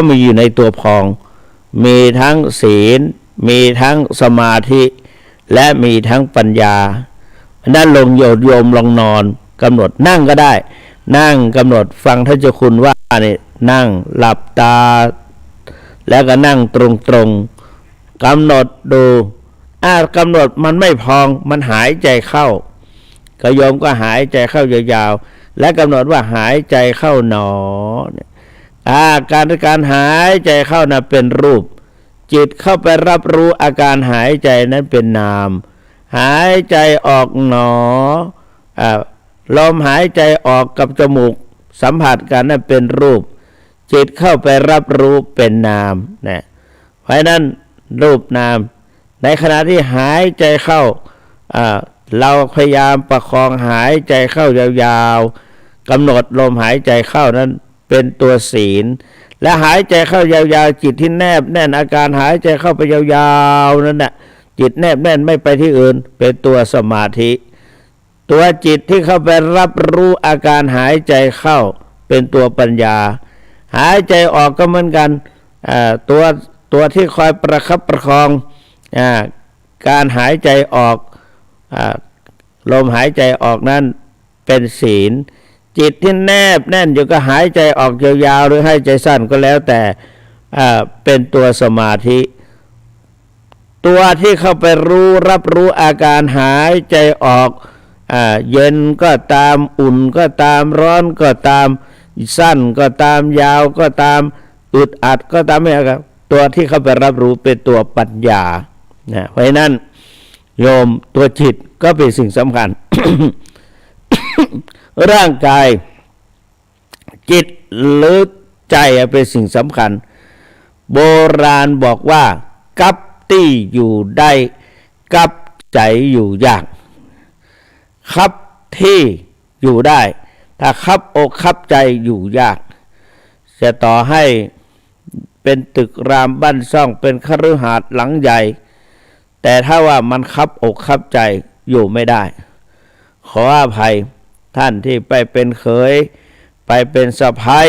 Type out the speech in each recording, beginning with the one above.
มีอยู่ในตัวพองมีทั้งศีลมีทั้งสมาธิและมีทั้งปัญญานั่นลงโยมลองนอนกำหนดนั่งก็ได้นั่งกำหนดฟังท่านเจ้าคุณว่าเนี่ยนั่งหลับตาแล้วก็นั่งตรงๆกำหนดดูกำหนดมันไม่พองมันหายใจเข้าก็โยมก็หายใจเข้ายาวๆและกำหนดว่าหายใจเข้าหนอการหายใจเข้านะเป็นรูปจิตเข้าไปรับรู้อาการหายใจนั้นเป็นนามหายใจออกหนอลมหายใจออกกับจมูกสัมผัสกันนั้นเป็นรูปจิตเข้าไปรับรู้เป็นนามนะเพราะนั้นรูปนามในขณะที่หายใจเข้าเราพยายามประคองหายใจเข้ายาวๆกำหนดลมหายใจเข้านั้นเป็นตัวศีลและหายใจเข้ายาวๆจิตที่แนบแน่นอาการหายใจเข้าไปยาวๆนั่นน่ะจิตแนบแน่นไม่ไปที่อื่นเป็นตัวสมาธิตัวจิตที่เข้าไปรับรู้อาการหายใจเข้าเป็นตัวปัญญาหายใจออกก็เหมือนกันตัวที่คอยประคับประคองการหายใจออกลมหายใจออกนั้นเป็นศีลจิตที่แนบแน่นอยู่ก็หายใจออกยาวๆหรือหายใจสั้นก็แล้วแต่เป็นตัวสมาธิตัวที่เข้าไปรับรู้อาการหายใจออกเย็นก็ตามอุ่นก็ตามร้อนก็ตามสั้นก็ตามยาวก็ตามอึดอัดก็ตามไม่ครับตัวที่เข้าไปรับรู้เป็นตัวปัญญาเพราะฉะนั้นโยมตัวจิตก็เป็นสิ่งสำคัญ ร่างกายจิตหรือใจเป็นสิ่งสำคัญโบราณบอกว่ากับตี้อยู่ได้กับใจอยู่ยากคับที่อยู่ได้ถ้าคับอกคับใจอยู่ยากจะต่อให้เป็นตึกรามบ้านช่องเป็นคฤหาสน์หลังใหญ่แต่ถ้าว่ามันคับอกคับใจอยู่ไม่ได้ขออภัยท่านที่ไปเป็นเขยไปเป็นสะใภ้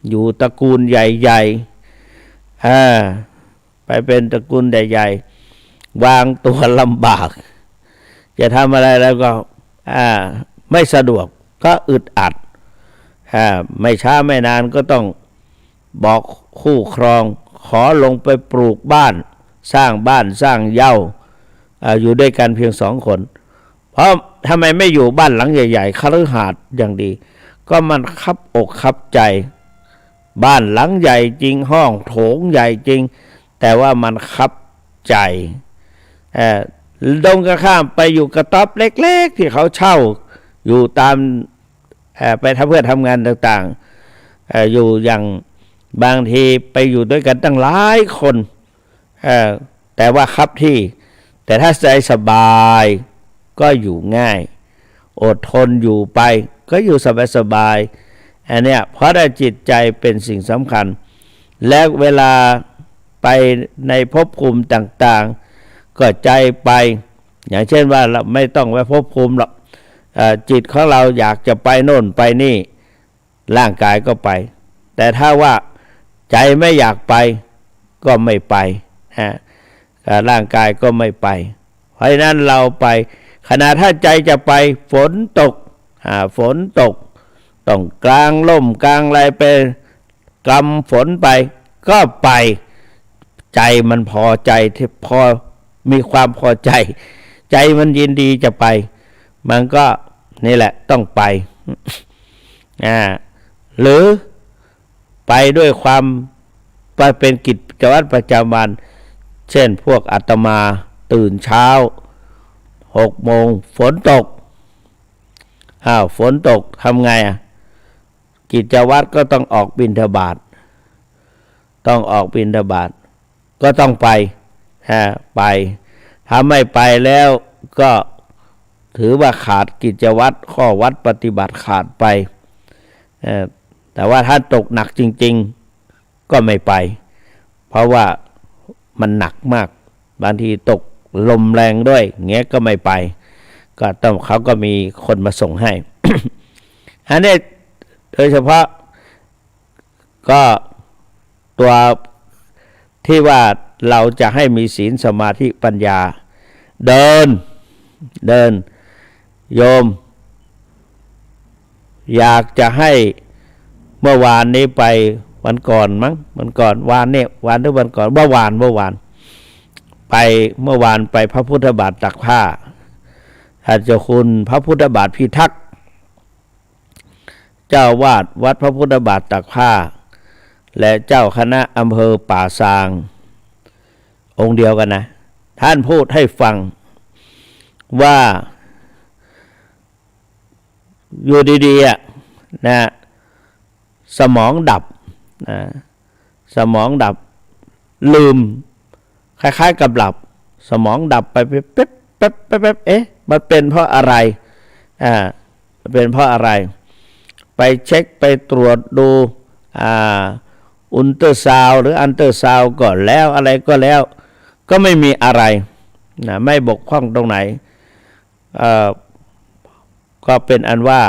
อยู่ตระกูลใหญ่ๆไปเป็นตระกูลใหญ่ๆวางตัวลำบากจะทำอะไรแล้วก็ไม่สะดวกก็อึดอัดไม่ช้าไม่นานก็ต้องบอกคู่ครองขอลงไปปลูกบ้านสร้างบ้านสร้างเย้าอยู่ด้วยกันเพียง2 คนเพราะทำไมไม่อยู่บ้านหลังใหญ่ๆคฤหาสน์อย่างดีก็มันคับอกคับใจบ้านหลังใหญ่จริงห้องโถงใหญ่จริงแต่ว่ามันคับใจตรงกันข้ามไปอยู่กระต๊อบเล็กๆที่เขาเช่าอยู่ตามไปเพื่อทำงานต่างๆอยู่อย่างบางทีไปอยู่ด้วยกันตั้งหลายคนแต่ว่าคับที่แต่ถ้าใจสบายก็อยู่ง่ายอดทนอยู่ไปก็อยู่สบายๆอันเนี้ยเพราะได้จิตใจเป็นสิ่งสำคัญและเวลาไปในภพภูมิต่างๆก็ใจไปอย่างเช่นว่าเราไม่ต้องไปภพภูมิหรอกจิตของเราอยากจะไปโน่นไปนี่ร่างกายก็ไปแต่ถ้าว่าใจไม่อยากไปก็ไม่ไปร่างกายก็ไม่ไปเพราะฉะนั้นเราไปขณะถ้าใจจะไปฝนตกต้องกลางล่มกลางอะไรไปกำฝนไปก็ไปใจมันพอใจที่พอมีความพอใจใจมันยินดีจะไปมันก็นี่แหละต้องไปหรือไปด้วยความไปเป็นกิจวัตรประจำวันเช่นพวกอาตมาตื่นเช้า6 โมงฝนตกฝนตกทำไงกิจวัตรก็ต้องออกบิณฑบาตก็ต้องไปถ้าไม่ไปแล้วก็ถือว่าขาดกิจวัตรข้อวัดปฏิบัติขาดไปแต่ว่าถ้าตกหนักจริงๆก็ไม่ไปเพราะว่ามันหนักมากบางทีตกลมแรงด้วยเงี้ยก็ไม่ไปก็ต้องเขาก็มีคนมาส่งให้ อันนี้โดยเฉพาะก็ ตัวที่ว่าเราจะให้มีศีลสมาธิปัญญาเดินโยมอยากจะให้เมื่อวานนี้ไปวันก่อนมั้งวันก่อนวานเนี่ยวันหรือวันก่อนเมื่อวานไปเมื่อวานไปพระพุทธบาทตักผ้าท่านเจ้าคุณพระพุทธบาทพิทักษ์เจ้าวาดวัดพระพุทธบาทตักผ้าและเจ้าคณะอำเภอป่าซางองค์เดียวกันนะท่านพูดให้ฟังว่าอยู่ดีๆนะสมองดับนะสมองดับลืมคล้ายๆกับหลับสมองดับไปแป๊บเอ๊ะมันเป็นเพราะอะไรเป็นเพราะอะไรไปเช็คไปตรวจดูอุลตราซาวหรืออัลตราซาวก่อนแล้วอะไรก็แล้วก็ไม่มีอะไรนะไม่บกพร่องตรงไหนก็เป็นอันว่า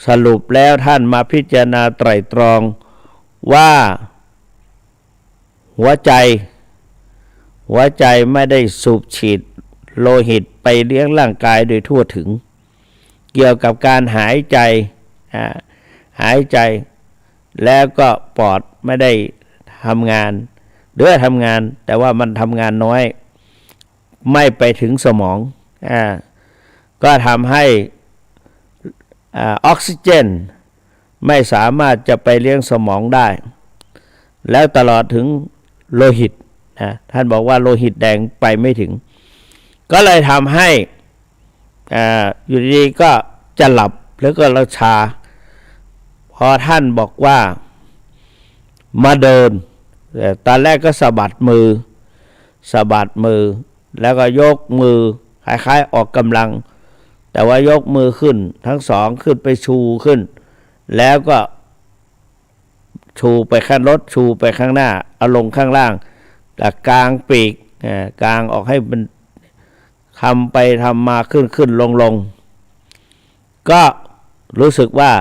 สรุปแล้วท่านมาพิจารณาไตร่ตรองว่าหัวใจไม่ได้สูบฉีดโลหิตไปเลี้ยงร่างกายโดยทั่วถึงเกี่ยวกับการหายใจแล้วก็ปอดไม่ได้ทำงานหรือทำงานแต่ว่ามันทำงานน้อยไม่ไปถึงสมองก็ทำให้ออกซิเจนไม่สามารถจะไปเลี้ยงสมองได้แล้วตลอดถึงโลหิตท่านบอกว่าโลหิตแดงไปไม่ถึงก็เลยทำให้อยู่ดีๆก็จะหลับแล้วก็ชาพอท่านบอกว่ามาเดินตอนแรกก็สะบัดมือแล้วก็ยกมือคล้ายๆออกกำลังแต่ว่ายกมือขึ้นทั้งสองขึ้นไปชูขึ้นแล้วก็ชูไปข้างรถชูไปข้างหน้าเอาลงข้างล่างแต่กลางปีกกลางออกให้มันทำไปทำมาขึ้นลงก็รู้สึกว่า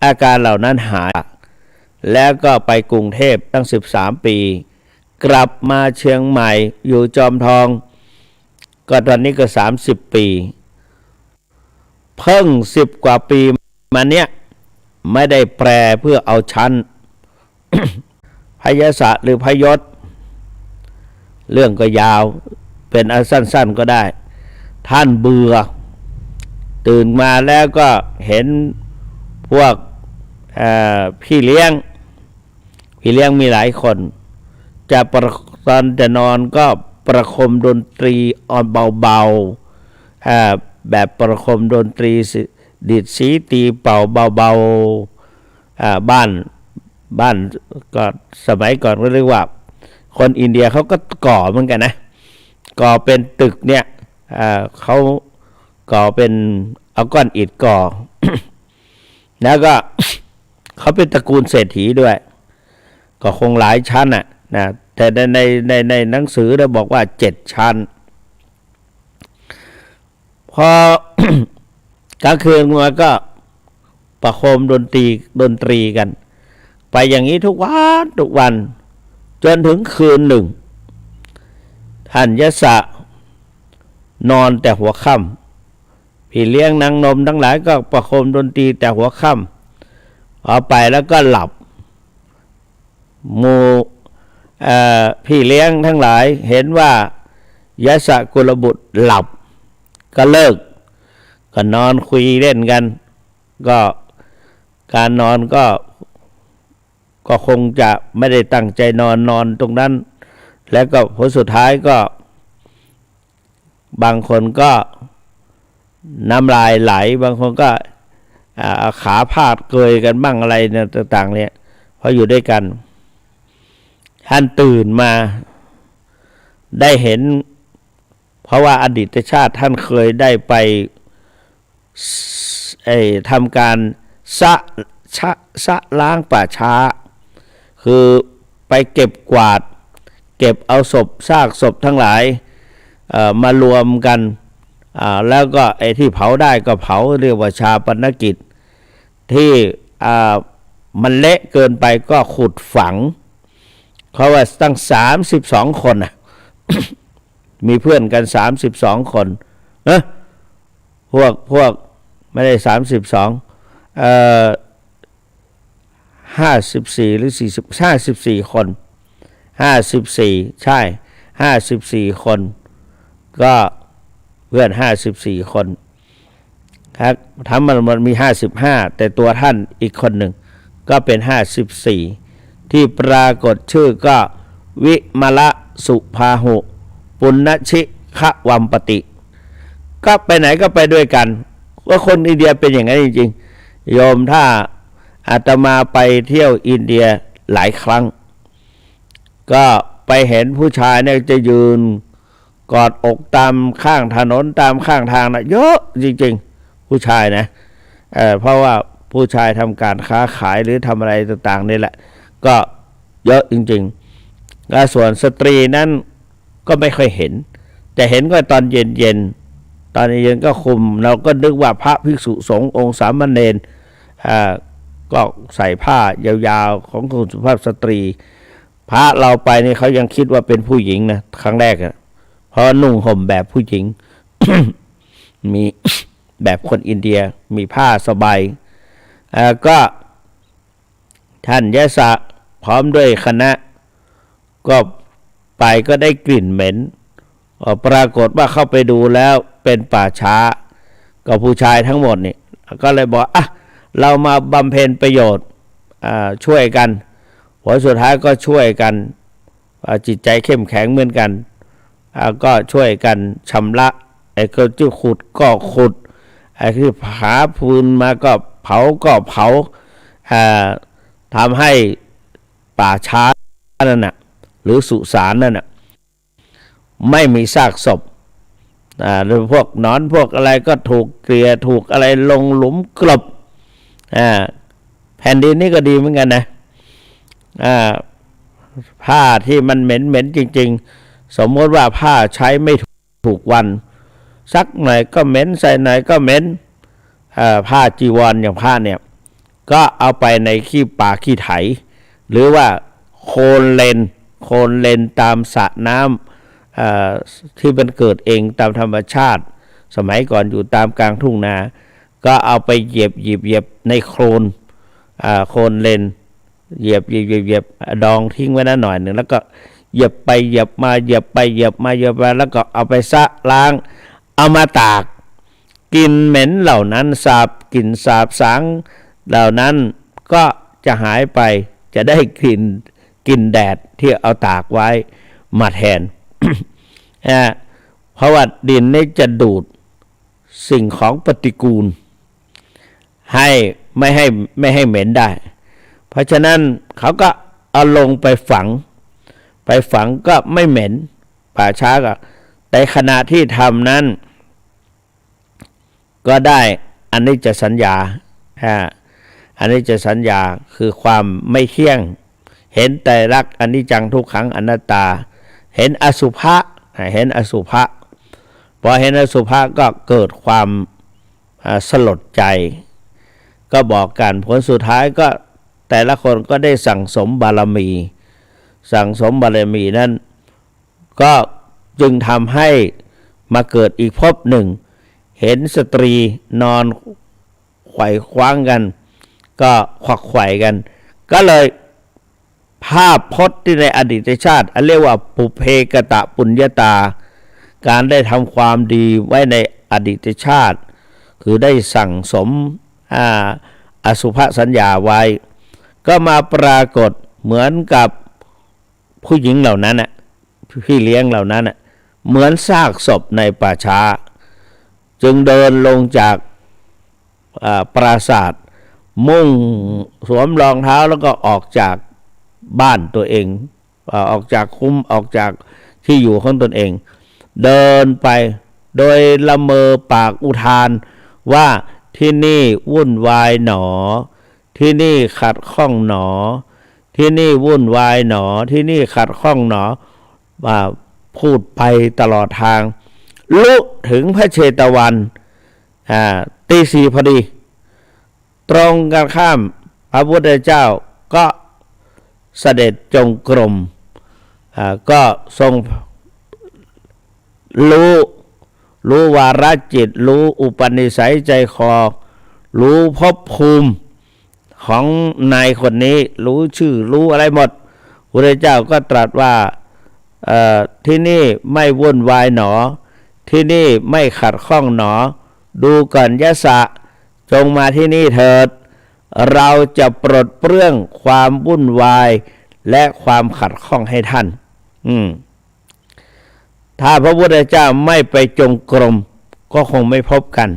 อาการเหล่านั้นหายแล้วก็ไปกรุงเทพตั้ง13 ปีกลับมาเชียงใหม่อยู่จอมทองก็ตอนนี้ก็30 ปีเพิ่ง10 กว่าปีมาเนี้ยไม่ได้แปลเพื่อเอาชั้น พยศหรือพยศเรื่องก็ยาวเป็นอันสั้นๆก็ได้ท่านเบื่อตื่นมาแล้วก็เห็นพวกพี่เลี้ยงมีหลายคนตอนจะนอนก็ประคมดนตรีอ่อนเบาๆแบบประคมดนตรีดีดสีตีเป่าเบาๆบ้านก็สมัยก่อนก็เรียกว่าคนอินเดียเขาก็ก่อเหมือนกันนะก่อเป็นตึกเนี่ยเขาก่อเป็นเอาก้อนอิฐก่อ แล้วก็ เขาเป็นตระกูลเศรษฐีด้วยก็คงหลายชั้นนะแต่ในหนังสือได้บอกว่า7 ชั้นพอ กลางคืนมาก็ประโคมดนตรีกันไปอย่างนี้ทุกวันจนถึงคืนหนึ่งท่านยศนอนแต่หัวค่ำพี่เลี้ยงนางนมทั้งหลายก็ประโคมดนตรีแต่หัวค่ำเอาไปแล้วก็หลับหมู่พี่เลี้ยงทั้งหลายเห็นว่ายศกุลบุตรหลับก็เลิกก็นอนคุยเล่นกันก็การนอนก็คงจะไม่ได้ตั้งใจนอนตรงนั้นแล้วก็ผลสุดท้ายก็บางคนก็น้ำลายไหลบางคนก็ขาพาดเกยกันบ้างอะไรเนี่ยต่างๆเนี่ยพออยู่ด้วยกันท่านตื่นมาได้เห็นเพราะว่าอดีตชาติท่านเคยได้ไปทำการสะล้างป่าช้าคือไปเก็บกวาดเก็บเอาซากศพทั้งหลายมารวมกันแล้วก็ไอ้ที่เผาได้ก็เผาเรียกว่าชาปนกิจที่มันเละเกินไปก็ขุดฝัง เขาว่าตั้ง32 คนน่ะ มีเพื่อนกัน32 คนนะพวกไม่ได้3254หรือ54คน54ใช่54 คนก็เพื่อน54 คนครับทำมันมี55แต่ตัวท่านอีกคนหนึ่งก็เป็น54ที่ปรากฏชื่อก็วิมละสุภาหุปุณณชิขวัมปติก็ไปไหนก็ไปด้วยกันว่าคนอินเดียเป็นอย่างนั้นจริงๆโยมถ้าอาตมาไปเที่ยวอินเดียหลายครั้งก็ไปเห็นผู้ชายเนี่ยจะยืนกอดอกตามข้างถนนตามข้างทางนะเยอะจริงๆผู้ชายนะเพราะว่าผู้ชายทำการค้าขายหรือทำอะไรต่างๆนี่แหละก็เยอะจริงๆและส่วนสตรีนั้นก็ไม่ค่อยเห็นแต่เห็นก็ตอนเย็นตอนเย็นก็คุมเราก็นึกว่าพระภิกษุสงฆ์องค์สามเณรก็ใส่ผ้ายาวๆของคุณสุภาพสตรีพระเราไปนี่เขายังคิดว่าเป็นผู้หญิงนะครั้งแรกเพราะนุ่งห่มแบบผู้หญิง มี แบบคนอินเดียมีผ้าสบายก็ท่านยะสะพร้อมด้วยคณะก็ไปก็ได้กลิ่นเหม็นปรากฏว่าเข้าไปดูแล้วเป็นป่าช้าก็ผู้ชายทั้งหมดนี่ก็เลยบอกเรามาบำเพ็ญประโยชน์ช่วยกันผลสุดท้ายก็ช่วยกันจิตใจเข้มแข็งเหมือนกันก็ช่วยกันชำระไอ้คนที่ขุดก็ขุดไอ้ที่หาฟืนมาก็เผาทำให้ป่าช้านั่นน่ะหรือสุสานนั่นน่ะไม่มีซากศพหรือพวกนอนพวกอะไรก็ถูกเกลี่ยถูกอะไรลงหลุมกลบแผ่นดินนี่ก็ดีเหมือนกันนะผ้าที่มันเหม็นจริงๆสมมติว่าผ้าใช้ไม่ถูกวันซักหน่อยก็เหม็นใส่หน่อยก็เหม็นผ้าจีวรอย่างผ้าเนี่ยก็เอาไปในขี้ป่าขี้ไถหรือว่าโคลนเลนตามสระน้ำที่มันเกิดเองตามธรรมชาติสมัยก่อนอยู่ตามกลางทุ่งนาก็เอาไปเหยียบในโคลนเลนเหยียบดองทิ้งไว้หน่อยหนึ่งแล้วก็เหยียบไปเหยียบมาแล้วก็เอาไปซะล้างเอามาตากกลิ่นเหม็นเหล่านั้นกลิ่นสาบสางเหล่านั้นก็จะหายไปจะได้กลิ่นแดดที่เอาตากไว้มาแทน เพราะว่าดินนี่จะดูดสิ่งของปฏิกูลให้ไม่ให้เหม็นได้เพราะฉะนั้นเขาก็เอาลงไปฝังก็ไม่เหม็นป่าช้าก็แต่ขณะที่ทำนั้นก็ได้อันนี้จะสัญญาอันนี้จะสัญญาคือความไม่เที่ยงเห็นแต่รักอนิจจังทุกขังอนัตตาเห็นอสุภะพอเห็นอสุภะก็เกิดความสลดใจก็บอกกันผลสุดท้ายก็แต่ละคนก็ได้สั่งสมบารมีนั้นก็จึงทำให้มาเกิดอีกภพหนึ่งเห็นสตรีนอนไขว่คว้างกันก็ขวักไขว่กันก็เลยภาพพจน์ที่ในอดีตชาติเรียกว่าปุเพกตะปุญญาตาการได้ทำความดีไว้ในอดีตชาติคือได้สั่งสมอสุภสัญญาไว้ก็มาปรากฏเหมือนกับผู้หญิงเหล่านั้นพี่เลี้ยงเหล่านั้นเหมือนซากศพในป่าช้าจึงเดินลงจากปราสาทมุ่งสวมรองเท้าแล้วก็ออกจากบ้านตัวเองออกจากคุ้มออกจากที่อยู่ของตนเองเดินไปโดยละเมอปากอุทานว่าที่นี่วุ่นวายหนอที่นี่ขัดข้องหนอที่นี่วุ่นวายหนอที่นี่ขัดข้องหนอพูดไปตลอดทางลุถึงพระเชตวันตี 4พอดีตรงกันข้ามพระพุทธเจ้าก็เสด็จจงกรม ก็ทรงรู้วาระจิตรู้อุปนิสัยใจคอรู้ภพภูมิของนายคนนี้รู้ชื่อรู้อะไรหมดพระพุทธเจ้าก็ตรัสว่าที่นี่ไม่วุ่นวายหนอที่นี่ไม่ขัดข้องหนอดูก่อนยะสะจงมาที่นี่เถิดเราจะปลดเปลื้องความวุ่นวายและความขัดข้องให้ท่านถ้าพระพุทธเจ้าไม่ไปจงกรมก็คงไม่พบกัน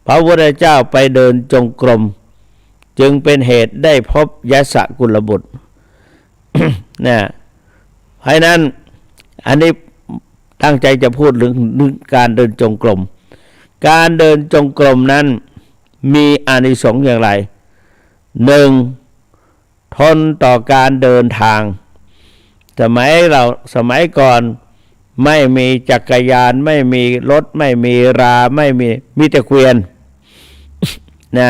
พระพุทธเจ้าไปเดินจงกรมจึงเป็นเหตุได้พบยะสะกุลบุตร นะเพราะนั้นอันนี้ตั้งใจจะพูดถึงการเดินจงกรมการเดินจงกรมนั้นมีอานิสงส์อย่างไรหนึ่งทนต่อการเดินทางสมัยก่อนไม่มีจักรยานไม่มีรถไม่มีราไม่มีแต่เกวียน นะ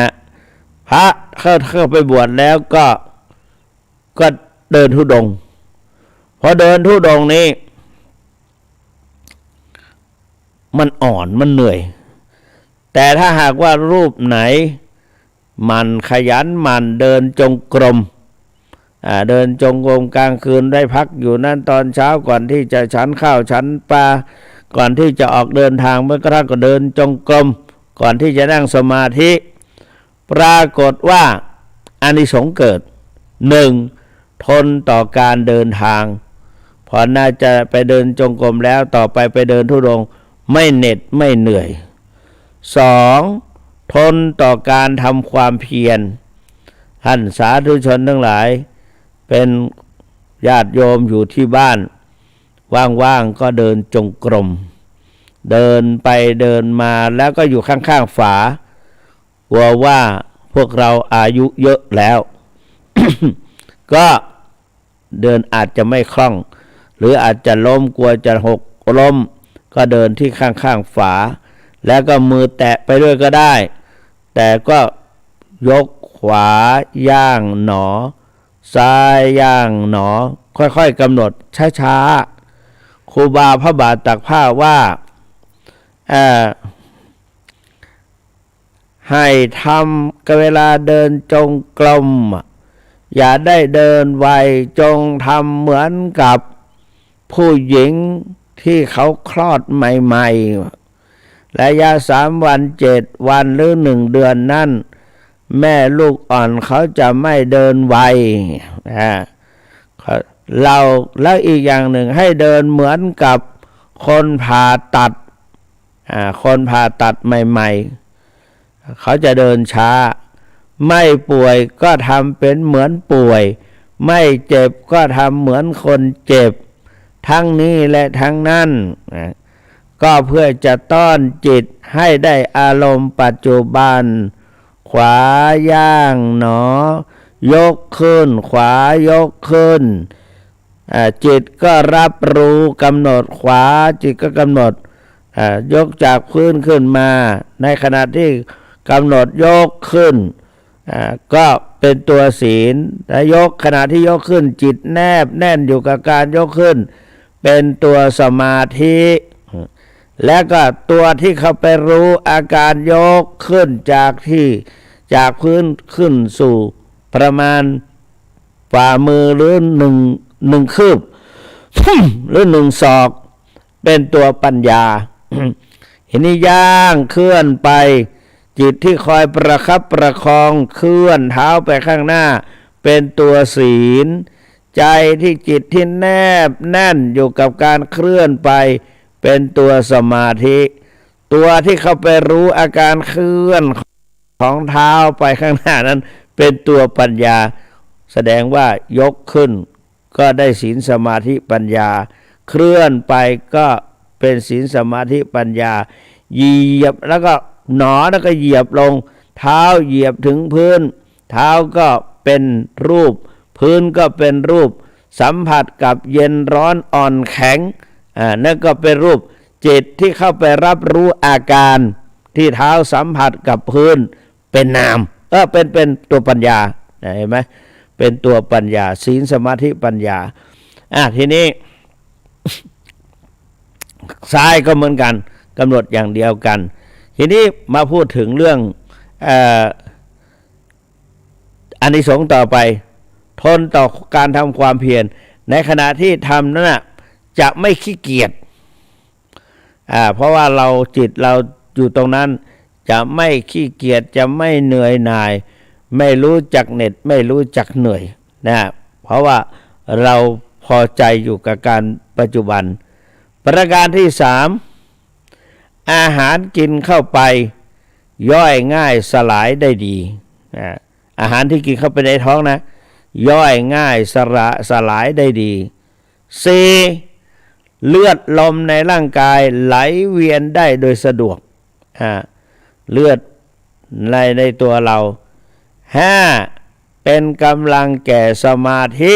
พระเข้าไปบวชแล้วก็เดินธุดงค์พอเดินธุดงค์นี้มันอ่อนมันเหนื่อยแต่ถ้าหากว่ารูปไหนมันขยันมันเดินจงกรมเดินจงกรมกลางคืนได้พักอยู่นั่นตอนเช้าก่อนที่จะฉันข้าวฉันปลาก่อนที่จะออกเดินทางเมื่อกระทั่งก็เดินจงกรมก่อนที่จะนั่งสมาธิปรากฏว่าอานิสงส์เกิดหนึ่งทนต่อการเดินทางพอน่าจะไปเดินจงกรมแล้วต่อไปเดินธุดงค์ไม่เหน็ดไม่เหนื่อยสองทนต่อการทำความเพียรท่านสาธุชนทั้งหลายเป็นญาติโยมอยู่ที่บ้านว่างๆก็เดินจงกรมเดินไปเดินมาแล้วก็อยู่ข้างๆฝากลัวว่าพวกเราอายุเยอะแล้ว ก็เดินอาจจะไม่คล่องหรืออาจจะล้มกลัวจะหกล้มก็เดินที่ข้างๆฝาแล้วก็มือแตะไปด้วยก็ได้แต่ก็ยกขวาย่างหนอซ้ายย่างหนอค่อยๆกำหนดช้าๆครูบาพระบาทตักผ้าว่าให้ทำเวลาเดินจงกรมอย่าได้เดินไวจงทำเหมือนกับผู้หญิงที่เขาคลอดใหม่ๆระยะ3 วัน7 วันหรือ1 เดือนนั่นแม่ลูกอ่อนเขาจะไม่เดินไวเราแล้วอีกอย่างหนึ่งให้เดินเหมือนกับคนผ่าตัดคนผ่าตัดใหม่ๆเขาจะเดินช้าไม่ป่วยก็ทำเป็นเหมือนป่วยไม่เจ็บก็ทำเหมือนคนเจ็บทั้งนี้และทั้งนั้นก็เพื่อจะต้อนจิตให้ได้อารมณ์ปัจจุบันขวาย่างหนอยกขึ้นขวายกขึ้นจิตก็รับรู้กำหนดขวาจิตก็กำหนดยกจากพื้นขึ้นมาในขณะที่กำหนดยกขึ้นก็เป็นตัวศีลและยกขณะที่ยกขึ้นจิตแนบแน่นอยู่กับการยกขึ้นเป็นตัวสมาธิและก็ตัวที่เขาไปรู้อาการยกขึ้นจากพื้นขึ้นสู่ประมาณฝ่ามือหรือหนึ่งคืบ หรือ1 ศอกเป็นตัวปัญญา เห็นนี้ย่างเคลื่อนไปจิตที่คอยประคับประคองเคลื่อนเท้าไปข้างหน้าเป็นตัวศีลใจที่จิตที่แนบแน่นอยู่กับการเคลื่อนไปเป็นตัวสมาธิตัวที่เข้าไปรู้อาการเคลื่อนของเท้าไปข้างหน้านั้นเป็นตัวปัญญาแสดงว่ายกขึ้นก็ได้ศีลสมาธิปัญญาเคลื่อนไปก็เป็นศีลสมาธิปัญญาเหยียบแล้วก็หนอแล้วก็เหยียบลงเท้าเหยียบถึงพื้นเท้าก็เป็นรูปพื้นก็เป็นรูปสัมผัสกับเย็นร้อนอ่อนแข็งนั่นก็เป็นรูปจิตที่เข้าไปรับรู้อาการที่เท้าสัมผัสกับพื้นเป็นนามเป็นตัวปัญญาเห็นไหมเป็นตัวปัญญาศีลสมาธิปัญญา ทีนี้ ซ้ายก็เหมือนกันกำหนดอย่างเดียวกันทีนี้มาพูดถึงเรื่องอานิสงส์ต่อไปทนต่อการทำความเพียรในขณะที่ทำนั้นจะไม่ขี้เกียจเพราะว่าเราจิตเราอยู่ตรงนั้นจะไม่ขี้เกียจจะไม่เหนื่อยหน่ายไม่รู้จักเหน็ดไม่รู้จักเหนื่อยเพราะว่าเราพอใจอยู่กับการปัจจุบันประการที่สามอาหารกินเข้าไปย่อยง่ายสลายได้ดีอาหารที่กินเข้าไปในท้องนะย่อยง่ายสลายได้ดีสี่เลือดลมในร่างกายไหลเวียนได้โดยสะดวกเลือดในตัวเราห้าเป็นกำลังแก่สมาธิ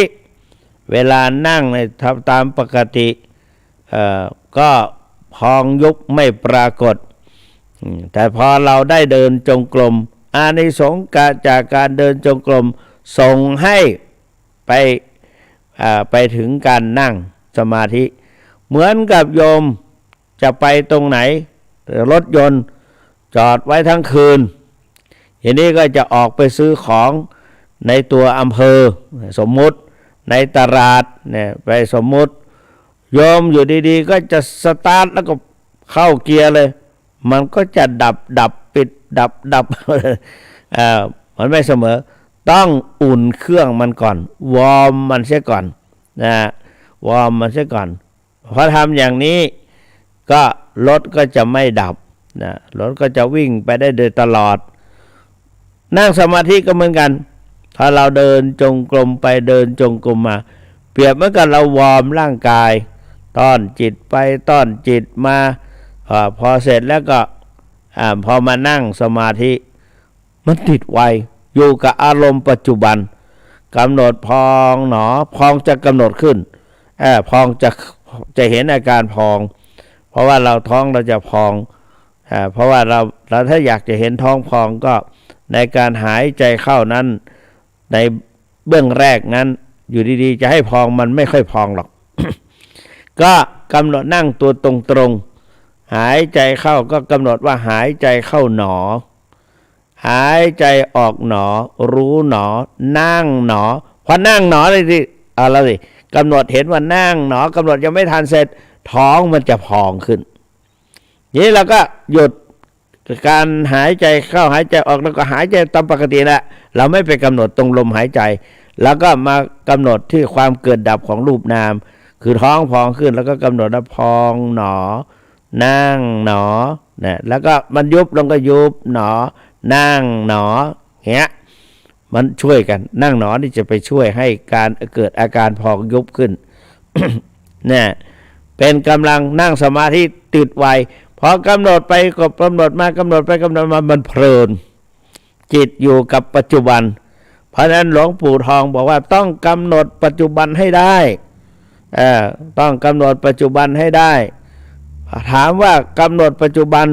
เวลานั่งในตามปกติก็พองยุบไม่ปรากฏแต่พอเราได้เดินจงกรมอานิสงส์จากการเดินจงกรมส่งให้ไปถึงการนั่งสมาธิเหมือนกับโยมจะไปตรงไหนรถยนต์จอดไว้ทั้งคืนทีนี้ก็จะออกไปซื้อของในตัวอำเภอสมมุติในตลาดเนี่ยไปสมมุติโยมอยู่ดีๆก็จะสตาร์ทแล้วก็เข้าเกียร์เลยมันก็จะดับปิดดับ มันไม่เสมอต้องอุ่นเครื่องมันก่อนวอร์มมันเสียก่อนวอร์มมันเสียก่อนพอทำอย่างนี้ก็รถก็จะไม่ดับรถก็จะวิ่งไปได้โดยตลอดนั่งสมาธิก็เหมือนกันถ้าเราเดินจงกรมไปเดินจงกรมมาเปรียบเหมือนกับเราวอร์มร่างกายต้อนจิตไปต้อนจิตมาพอเสร็จแล้วก็พอมานั่งสมาธิมันติดไวอยู่กับอารมณ์ปัจจุบันกำหนดพองหนอพองจะกำหนดขึ้นพองจะเห็นอาการพองเพราะว่าเราท้องเราจะพองเพราะว่าเราถ้าอยากจะเห็นท้องพองก็ในการหายใจเข้านั้นในเบื้องแรกนั้นอยู่ดีๆจะให้พองมันไม่ค่อยพองหรอก ก็กำหนดนั่งตัวตรงๆหายใจเข้าก็กำหนดว่าหายใจเข้าหนอหายใจออกหนอรู้หนอนั่งหนอพอนั่งหนอเลยสิเอาละสิกำหนดเห็นว่านั่งหนอกำหนดยังไม่ทันเสร็จท้องมันจะพองขึ้นนี้เราก็หยุดการหายใจเข้าหายใจออกแล้วก็หายใจตามปกติแหละเราไม่ไปกำหนดตรงลมหายใจแล้วก็มากำหนดที่ความเกิดดับของรูปนามคือท้องพองขึ้นแล้วก็กำหนดว่าพองหนอนั่งหนอแล้วก็มันยุบลงก็ยุบหนอนั่งหนอเงี้ยมันช่วยกันนั่งหนอนี่จะไปช่วยให้การเกิดอาการพองยุบขึ้น เนี่ยเป็นกำลังนั่งสมาธิติดไวพอกำหนดไปก็กำหนดมากำหนดไปกำหนดมามันเพลินจิตอยู่กับปัจจุบันเพราะฉะนั้นหลวงปู่ทองบอกว่าต้องกำหนดปัจจุบันให้ได้ต้องกำหนดปัจจุบันให้ได้ถามว่ากำหนดปัจจุบัน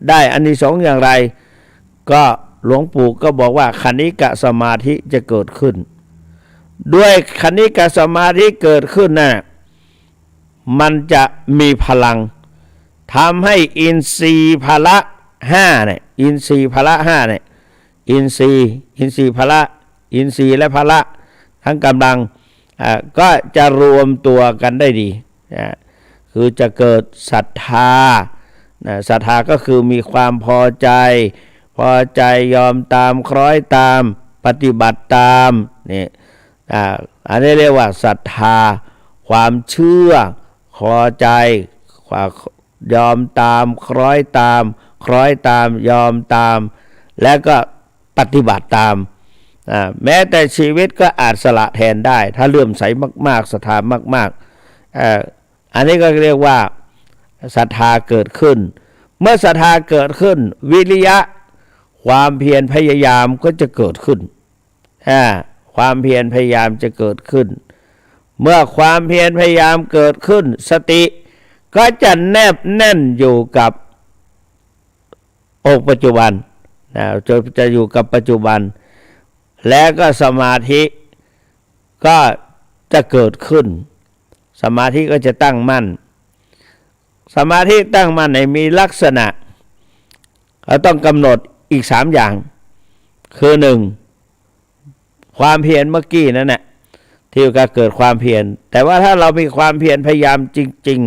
ได้อานิสงส์อย่างไรก็หลวงปู่ก็บอกว่าคณิกะสมาธิจะเกิดขึ้นด้วยคณิกะสมาธิเกิดขึ้นน่ะมันจะมีพลังทำให้อินทรีย์พละห้าเนี่ยอินทรีย์พละห้าเนี่ยอินทรีย์พละอินทรีย์และพละทั้งกำลังก็จะรวมตัวกันได้ดีคือจะเกิดศรัทธาศรัทธาก็คือมีความพอใจยอมตามคล้อยตามปฏิบัติตามนี่อันนี้เรียกว่าศรัทธาความเชื่อพอใจยอมตามคล้อยตามยอมตามแล้วก็ปฏิบัติตามแม้แต่ชีวิตก็อาจสละแทนได้ถ้าเลื่อมใสมากๆศรัทธามากๆอันนี้ก็เรียกว่าศรัทธาเกิดขึ้นเมื่อศรัทธาเกิดขึ้นวิริยะความเพียรพยายามก็จะเกิดขึ้นความเพียรพยายามจะเกิดขึ้นเมื่อความเพียรพยายามเกิดขึ้นสติก็จะแนบแน่นอยู่กับองค์ปัจจุบันจะอยู่กับปัจจุบันและก็สมาธิก็จะเกิดขึ้น สมาธิก็จะตั้งมั่นสมาธิตั้งมั่นในมีลักษณะเราต้องกำหนดอีก3อย่างคือ1ความเพียรเมื่อกี้นั่นแหละที่จะเกิดความเพียรแต่ว่าถ้าเรามีความเพียรพยายามจริง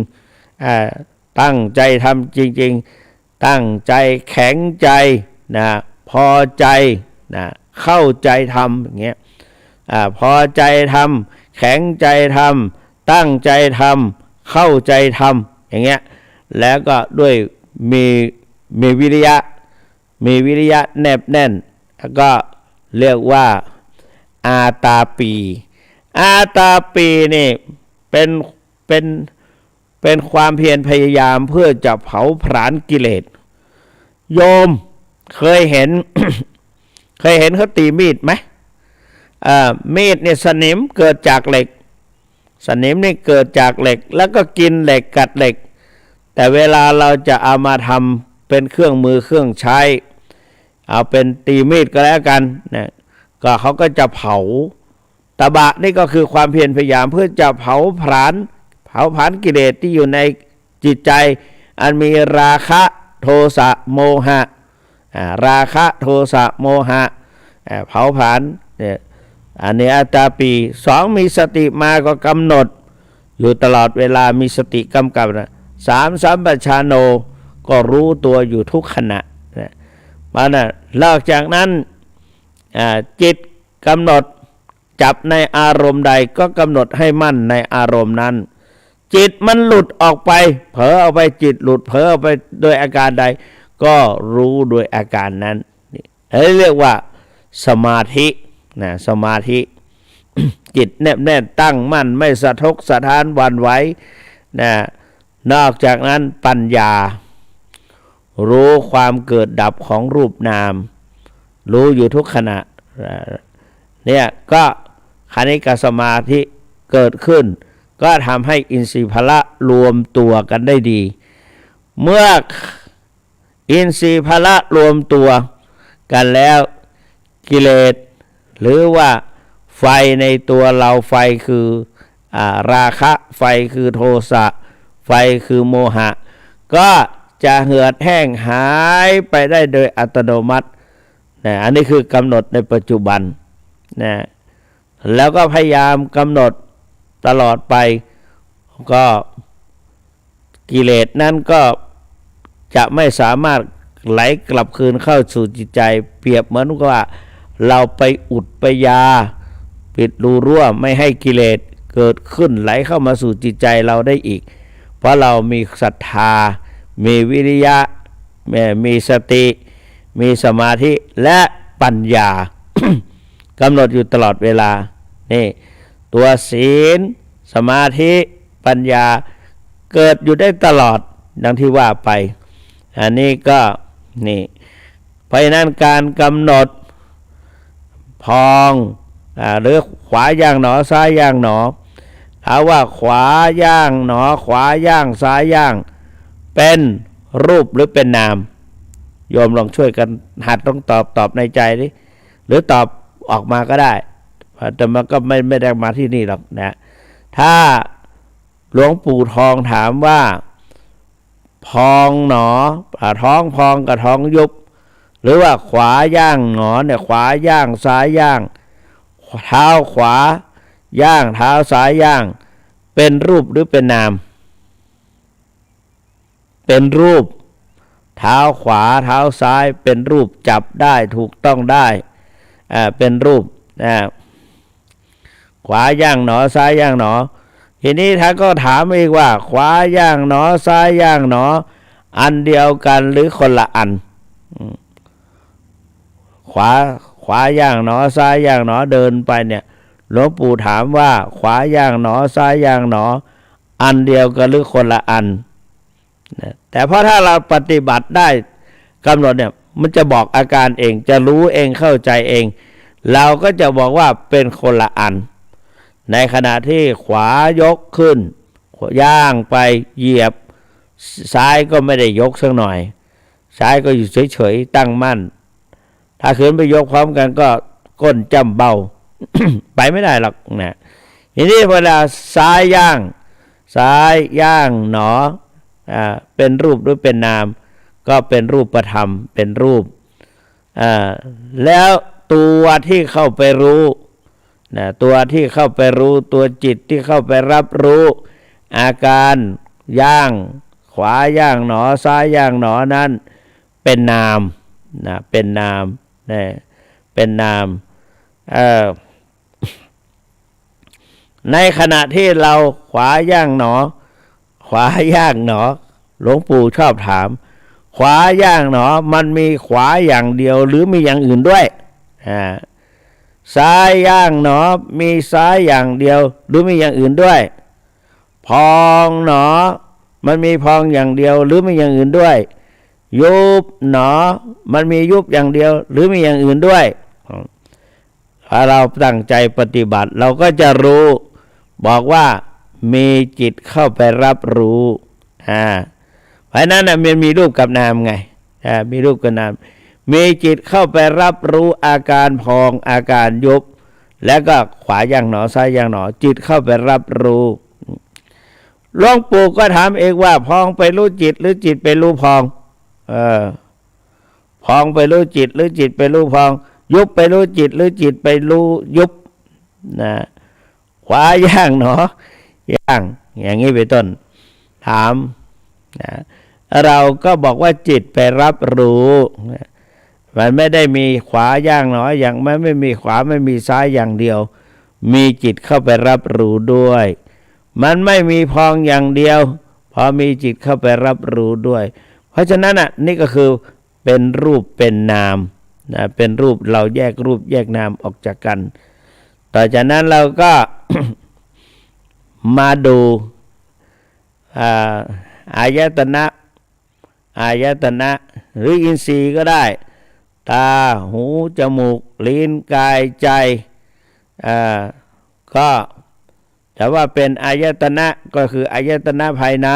ๆตั้งใจทำจริงๆตั้งใจแข็งใจนะพอใจนะเข้าใจทำอย่างเงี้ยพอใจทำแข็งใจทำตั้งใจทำเข้าใจทำอย่างเงี้ยแล้วก็ด้วยมีวิริยะแนบแน่นแล้วก็เรียกว่าอาตาปีนี่เป็นความเพียรพยายามเพื่อจะเผาผลาญกิเลสโยมเคยเห็น เขาตีมีดไหมมีดเนี่ยสนิมเกิดจากเหล็กสนิมนี่เกิดจากเหล็กแล้วก็กินเหล็กกัดเหล็กแต่เวลาเราจะเอามาทำเป็นเครื่องมือเครื่องใช้เอาเป็นตีมีดก็แล้วกันนะก็เขาก็จะเผาตบะนี่ก็คือความเพียรพยายามเพื่อจะเผาผลาญกิเลสที่อยู่ในจิตใจอันมีราคะโทสะโมหะราคะโทสะโมหะเผาผลาญเนี่ยอันนี้อาตาปี2มีสติมาก็กำหนดอยู่ตลอดเวลามีสติกำกับนะ3สัมปชัญโนก็รู้ตัวอยู่ทุกขณะนะมันน่ะนอกจากนั้นจิตกำหนดจับในอารมณ์ใดก็กำหนดให้มั่นในอารมณ์นั้นจิตมันหลุดออกไปเผลอเอาไปจิตหลุดเผลอเอาไปโดยอาการใดก็รู้โดยอาการนั้นเรียกว่าสมาธินะสมาธิ จิตแนบแน่นตั้งมั่นไม่สะทกสะท้านหวั่นไหวนะนอกจากนั้นปัญญารู้ความเกิดดับของรูปนามรู้อยู่ทุกขณะเนี่ยก็คณิกสมาธิเกิดขึ้นก็ทำให้อินทรีย์พละรวมตัวกันได้ดีเมื่ออินทรีย์พละรวมตัวกันแล้วกิเลสหรือว่าไฟในตัวเราไฟคือราคะไฟคือโทสะไฟคือโมหะก็จะเหือดแห้งหายไปได้โดยอัตโนมัตินะอันนี้คือกำหนดในปัจจุบันนะแล้วก็พยายามกำหนดตลอดไปก็กิเลสนั้นก็จะไม่สามารถไหลกลับคืนเข้าสู่จิตใจเปรียบเหมือนว่าเราไปอุดไปยาปิดรูรั่วไม่ให้กิเลสเกิดขึ้นไหลเข้ามาสู่จิตใจเราได้อีกเพราะเรามีศรัทธามีวิริยะมีสติมีสมาธิและปัญญา กำหนดอยู่ตลอดเวลานี่ตัวศีลสมาธิปัญญาเกิดอยู่ได้ตลอดดังที่ว่าไปอันนี้ก็นี่เพราะฉะนั้นการกำหนดพองหรือขวาย่างหนอซ้ายย่างหนอถามว่าขวาย่างหนอขวาย่างซ้ายย่างเป็นรูปหรือเป็นนามโยมลองช่วยกันหัดต้องตอบในใจดิหรือตอบออกมาก็ได้แต่มันก็ไม่ได้มาที่นี่หรอกนะถ้าหลวงปู่ทองถามว่าพองหนอท้องพองกับท้องยุบหรือว่าขวาย่างหนอเนี่ยขวาย่างซ้ายย่างเท้าขวาย่างเท้าซ้ายย่างเป็นรูปหรือเป็นนามเป็นรูปเท้าขวาเท้าซ้ายเป็นรูปจับได้ถูกต้องได้เป็นรูปขวาย่างหนอซ้ายย่างหนอทีนี้ท่านก็ถามอีกว่าขวาย่างหนอซ้ายย่างหนออันเดียวกันหรือคนละอันขวาย่างหนอซ้ายย่างหนอเดินไปเนี่ยหลวงปู่ถามว่าขวาย่างหนอซ้ายย่างหนออันเดียวกันหรือคนละอันแต่เพราะถ้าเราปฏิบัติได้กำหนดเนี่ยมันจะบอกอาการเองจะรู้เองเข้าใจเองเราก็จะบอกว่าเป็นคนละอันในขณะที่ขวายกขึ้นย่างไปเหยียบซ้ายก็ไม่ได้ยกสักหน่อยซ้ายก็อยู่เฉยๆตั้งมั่นถ้าขืนไปยกพร้อมกันก็ก้นจำเบา ไปไม่ได้หรอกนะทีนี้เวลาซ้ายย่าง ซ้ายย่างหนอเป็นรูปหรือเป็นนามก็เป็นรูปธรรมเป็นรูปแล้วตัวที่เข้าไปรู้ตัวที่เข้าไปรู้ตัวจิตที่เข้าไปรับรู้อาการย่างขวาย่างหนอซ้ายย่างหนอนั้นเป็นนามเป็นนามเป็นนามในขณะที่เราขวาย่างหนอขวาย่างหนอหลวงปู่ชอบถามขวาย่างหนอมันมีขวาอย่างเดียวหรือมีอย่างอื่นด้วยซ้ายย่างหนอมีซ้ายอย่างเดียวหรือมีอย่างอื่นด้วยพองหนอมันมีพองอย่างเดียวหรือมีอย่างอื่นด้วยยุบหนอมันมียุบอย่างเดียวหรือมีอย่างอื่นด้วยถ้าเราตั้งใจปฏิบัติเราก็จะรู้บอกว่ามีจิตเข้าไปรับรู้เพราะนั้นมันมีรูปกับนามไงมีรูปกับนามมีจิตเข้าไปรับรู้อาการพองอาการยุบแล้วก็ขวาย่างหนอซ้ายย่างหนอจิตเข้าไปรับรู้หลวงปู่ก็ถามเองว่าพองไปรู้จิตหรือจิตไปรู้พองพองไปรู้จิตหรือจิตไปรู้พองยุบไปรู้จิตหรือจิตไปรู้ยุบขวาย่างหนอย่างนี้เป็นต้นถามเราก็บอกว่าจิตไปรับรู้มันไม่ได้มีขวาย่างหนออย่างไม่มีขวาไม่มีซ้ายอย่างเดียวมีจิตเข้าไปรับรู้ด้วยมันไม่มีพองอย่างเดียวพอมีจิตเข้าไปรับรู้ด้วยเพราะฉะนั้นนี่ก็คือเป็นรูปเป็นนามเป็นรูปเราแยกรูปแยกนามออกจากกันต่อจากนั้นเราก็ มาดูอายตนะหรืออินทรีย์ก็ได้ตาหูจมูกลิ้นกายใจก็แต่ว่าเป็นอายตนะก็คืออายตนะภายใน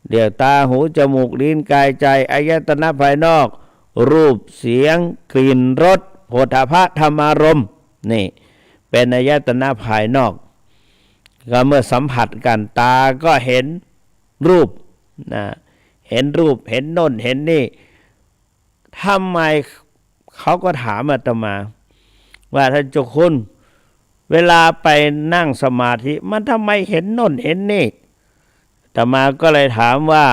เดี๋ยวตาหูจมูกลิ้นกายใจอายตนะภายนอกรูปเสียงกลิ่นรสโผฏฐัพพะธรรมารมณ์นี่เป็นอายตนะภายนอกก็เมื่อสัมผัสกันตาก็เห็นรูปเห็นรูปเห็นโน่นเห็นนี่ทำไมเขาก็ถามอาตมาว่าท่านเจ้าคุณเวลาไปนั่งสมาธิมันทำไมเห็นโน่นเห็นนี่อาตมาก็เลยถามว่า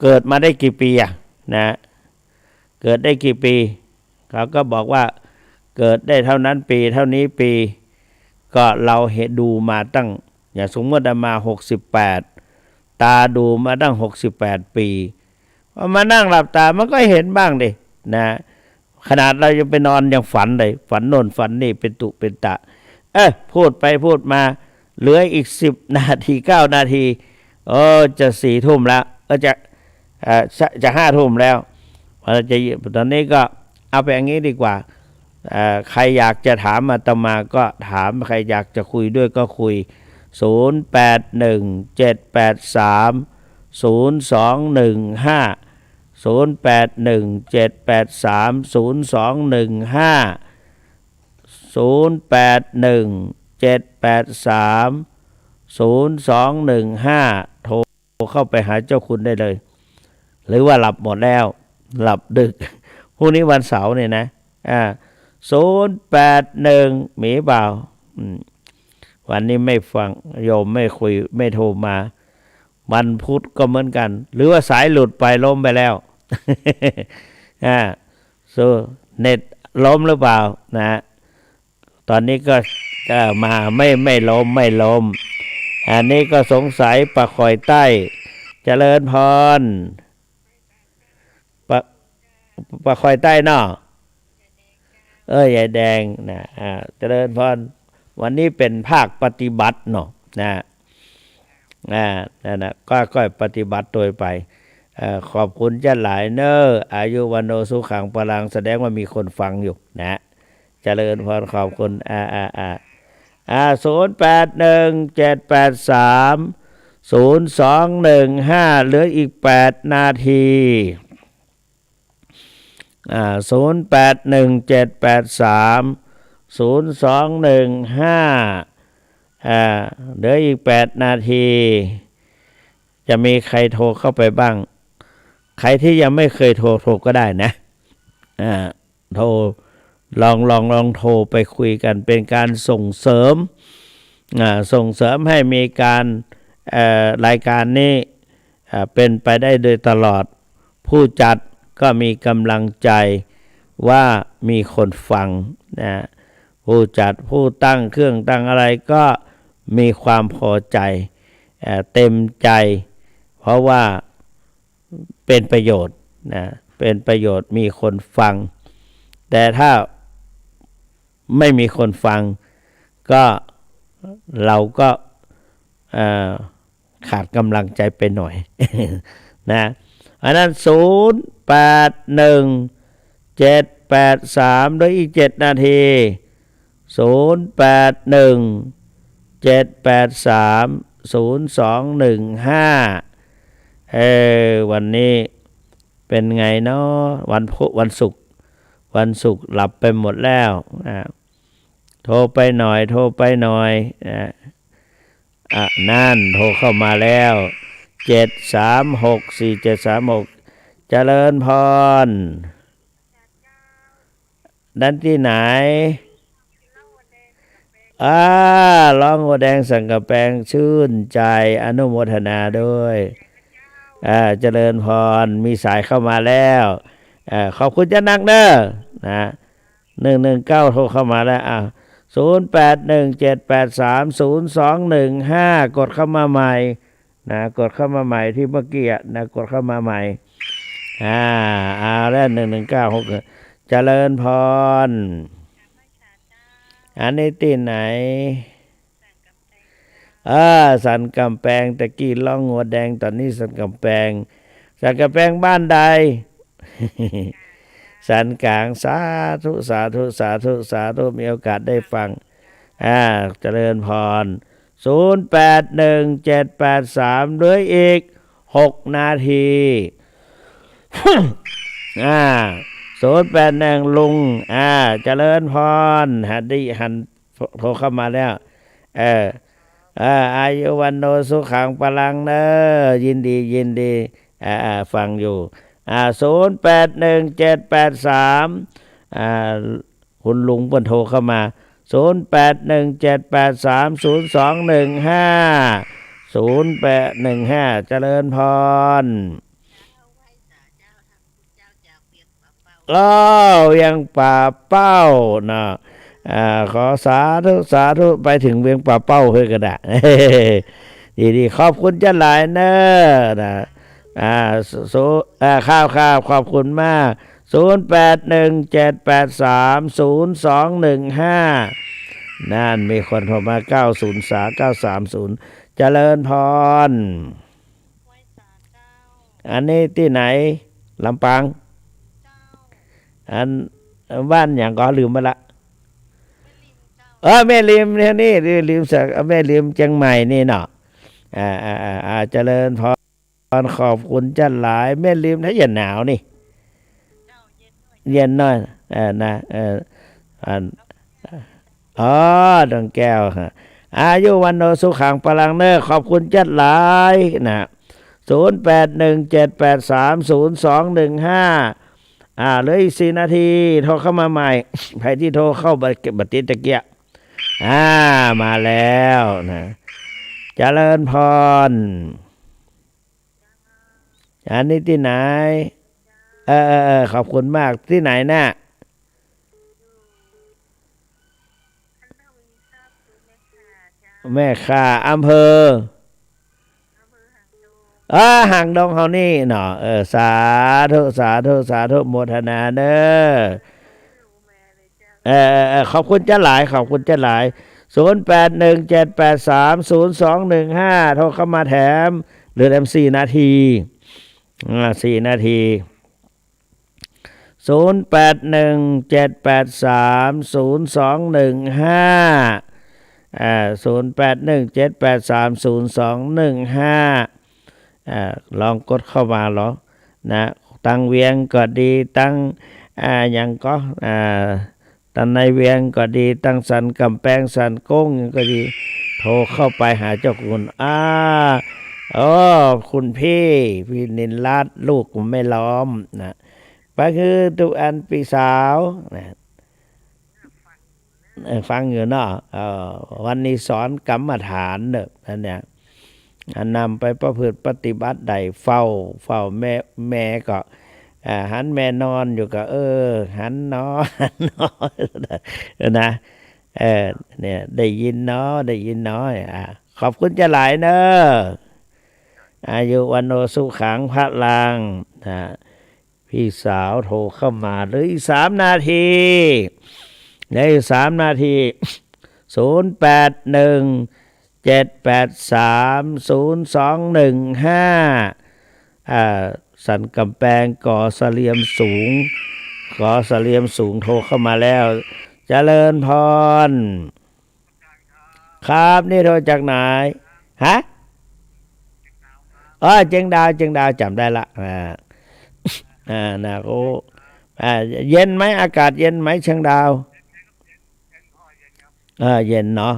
เกิดมาได้กี่ปีเกิดได้กี่ปีเขาก็บอกว่าเกิดได้เท่านั้นปีเท่านี้ปีก็เราเห็นดูมาตั้งอย่างสมมติมา68ตาดูมาตั้ง68ปีพอมานั่งหลับตามันก็เห็นบ้างดิขนาดเราจะไปนอนยังฝันเลยฝันโน่นฝันนี่เป็นตุเป็นตะพูดไปพูดมาเหลืออีก10 นาที9 นาทีจะ4 ทุ่มแล้วก็จะ5 ทุ่มแล้วตอนนี้ก็เอาไปอย่างนี้ดีกว่าใครอยากจะถามอาตมาก็ถามใครอยากจะคุยด้วยก็คุย0817830215 0817830215โทรเข้าไปหาเจ้าคุณได้เลยหรือว่าหลับหมดแล้วหลับดึกพรุ่งนี้วันเสาร์เนี่ยนะ081มีเปล่าวันนี้ไม่ฟังโยมไม่คุยไม่โทรมาวันพุธก็เหมือนกันหรือว่าสายหลุดไปล้มไปแล้วเน็ตล้มหรือเปล่าตอนนี้ก็มาไม่ล้มอันนี้ก็สงสัยปะคอยใต้เจริญพรปะคอยใต้เนาะยายแดงเจริญพรวันนี้เป็นภาคปฏิบัติเนาะนั่นก็ปฏิบัติโดยไปขอบคุณเจ้าหลายเนออายุวันโนสุขังพลังแสดงว่ามีคนฟังอยู่เจริญพรขอบคุณ0817830215เหลืออีก8 นาที0817830215 เหลืออีก8 นาทีจะมีใครโทรเข้าไปบ้างใครที่ยังไม่เคยโทรก็ได้นะโทรลองโทรไปคุยกันเป็นการส่งเสริมให้มีการรายการนี้เป็นไปได้โดยตลอดผู้จัดก็มีกำลังใจว่ามีคนฟังนะผู้จัดผู้ตั้งเครื่องตั้งอะไรก็มีความพอใจเต็มใจเพราะว่าเป็นประโยชน์นะเป็นประโยชน์มีคนฟังแต่ถ้าไม่มีคนฟังก็เราก็ขาดกำลังใจไปหน่อยนะอันนั้น081783ด้วยอีก7 นาที0817830215วันนี้เป็นไงเนาะวันศุกร์หลับไปหมดแล้วโทรไปหน่อยนั่นโทรเข้ามาแล้ว7364736เจริญพรดันที่ไหนร้องหัวแดงสังกะแปงชื่นใจอนุโมทนาด้วยเจริญพรมีสายเข้ามาแล้วขอบคุณเจ้านักเด้อนะ119โทรเข้ามาแล้ว0817830215กดเข้ามาใหม่นะกดเข้ามาใหม่ที่เมื่อกี้นะกดเข้ามาใหม่แล้ว1196เจริญพรอันนี้ที่ไหนสันกำแพงตะกี้ล่องหัวแดงตอนนี้สันกำแพงบ้านใด สันกลางสาธุมีโอกาสได้ฟังเจริญพร081783เหลืออีก6 นาที081ลุงเจริญพรหันโทรเข้ามาแล้วอายุวันโนสุขังพลังเนอยินดีฟังอยู่081783คุณลุงเพิ่นโทรเข้ามา0817830215เจริญพรยังป่าเป้านะขอสาธุไปถึงเวียงป่าเป้าเพื่อก็ได้ดีขอบคุณจ้าหลายเนอนะข้าวขอบคุณมาก0817830215นั่นมีคนโทรมา903 930เจริญพรอันนี้ที่ไหนลำปางอันบ้านอย่างก็ลืมไปละแม่ริมเนี่ยนี่ริมสักแม่ริมเชียงใหม่นี่เนาะเจริญพรขอบคุณจันหลายแม่ริมถ้าอย่าหนาวนี่เย็นหน่อยดวงแก้วอายุวันโนสุขังพลังเนอขอบคุณจันหลายนะ0817830215เหลืออีก4 นาทีโทรเข้ามาใหม่ใครที่โทรเข้าบัตรตะเกียมาแล้วนะเจริญพรอันนี้ที่ไหนขอบคุณมากที่ไหนนะแม่ค่าอำเภอห่างดงเฮานี่เนาะสาธุโมทนาเด้อขอบคุณเจ้าหลาย0817830215โทรเข้ามาแถมเหลือ4 นาที4 นาที0817830215ลองกดเข้ามาเหรอนะตั้งเวียงก็ดีตั้งอย่างก็ตั้งในเวียงก็ดีตั้งสันกำแพงสันโก้งก็ดีโทร รเข้าไปหาเจ้าคุณอ๋อคุณพี่นินรัตน์ลูกผมไม่ล้อมนะไปคือตุอันปีสาวนะฟังอยู่เนาะวันนี้สอนกรรมฐานเนอะนั่นเนี่ยนำไปประพฤติปฏิบัติได้เฝ้าแม่ก็หันแม่นอนอยู่ก็หันนอนหันนอนนะเนี่ยได้ยินเนาะได้ยินน้อยขอบคุณจะหลายเนอะอายุวันโนสุขังพระลังพี่สาวโทรเข้ามาเหลืออีก3 นาทีเหลืออีก3 นาที0817830215สันกำแพงก่อเสลียมสูงโทรเข้ามาแล้วเจริญพรครับนี่โทรจากไหนฮะเจียงดาวจำได้ละนะโอ้เย็นไหมอากาศเย็นไหมเชียงดาวเย็นเนาะ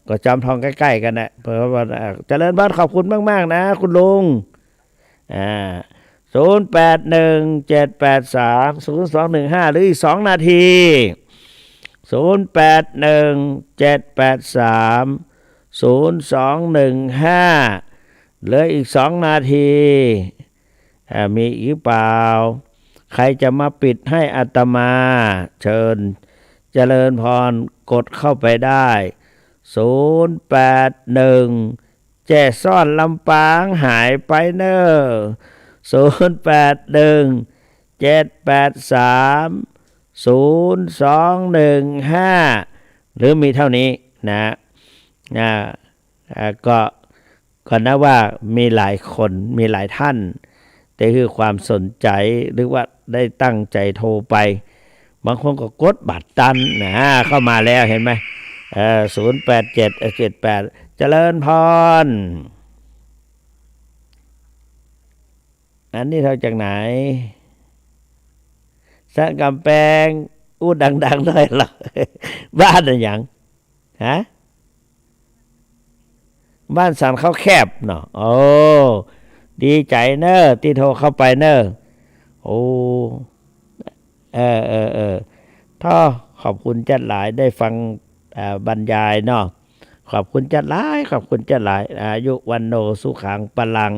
ก็จอมทองใกล้ๆกันนะเพราะว่าเจริญพรขอบคุณมากๆนะคุณลุง0817830215หรืออีก2 นาที0817830215เหลืออีก2 นาทีมีอีกเปล่าใครจะมาปิดให้อาตมาเชิญเจริญพรกดเข้าไปได้081แจ้ซ่อนลำปางหายไปเนอะ0817830215หรือมีเท่านี้นะก็นะว่ามีหลายคนมีหลายท่านแต่คือความสนใจหรือว่าได้ตั้งใจโทรไปบางคนก็กดบัตรตันเข้ามาแล้วเห็นไหม08778เจริญพรอันนี้เท่าจากไหนสันกำแพงพูดดังๆหน่อยหรอบ้านอะไรอย่างบ้านสันเขาแคบเนาะโอ้ดีใจเนอะที่โทรเข้าไปเนอะโอ้ท่อขอบคุณจัดหลายได้ฟังบรรยายเนาะขอบคุณจัดหลายอายุวันโนสุขังพลัง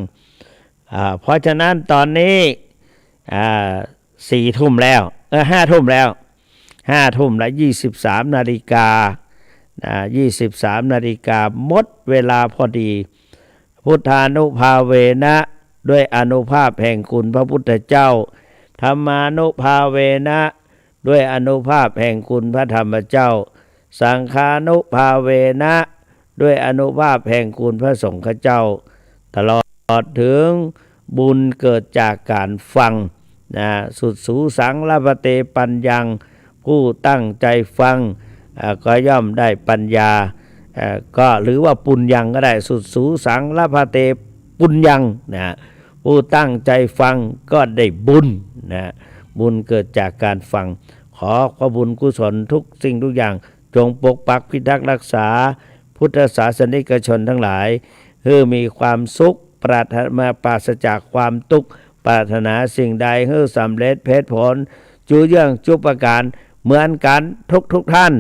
เพราะฉะนั้นตอนนี้4 ทุ่มแล้ว5 ทุ่มแล้ว5 ทุ่มและ23 นาฬิกา23 นาฬิกาหมดเวลาพอดีพุทธานุภาเวนะด้วยอานุภาพแห่งคุณพระพุทธเจ้าธรรมานุภาเวนะด้วยอานุภาพแห่งคุณพระธรรมเจ้าสังฆานุภาเวนะด้วยอานุภาพแห่งคุณพระสงฆ์เจ้าตลอดถึงบุญเกิดจากการฟังสุดสูสังละปะเตปัญญังผู้ตั้งใจฟังก็ย่อมได้ปัญญาก็หรือว่าปุญญังก็ได้สุดสูสังละพะเตปุญญังผู้ตั้งใจฟังก็ได้บุญบุญเกิดจากการฟังขอพระบุญกุศลทุกสิ่งทุกอย่างจงปกปักพิทักษ์รักษาพุทธศาสนิกชนทั้งหลายให้มีความสุขปราศจากความทุกข์ปรารถนาสิ่งใดให้สำเร็จเพชรผลจูเยื่องจุปการเหมือนกันทุกท่าน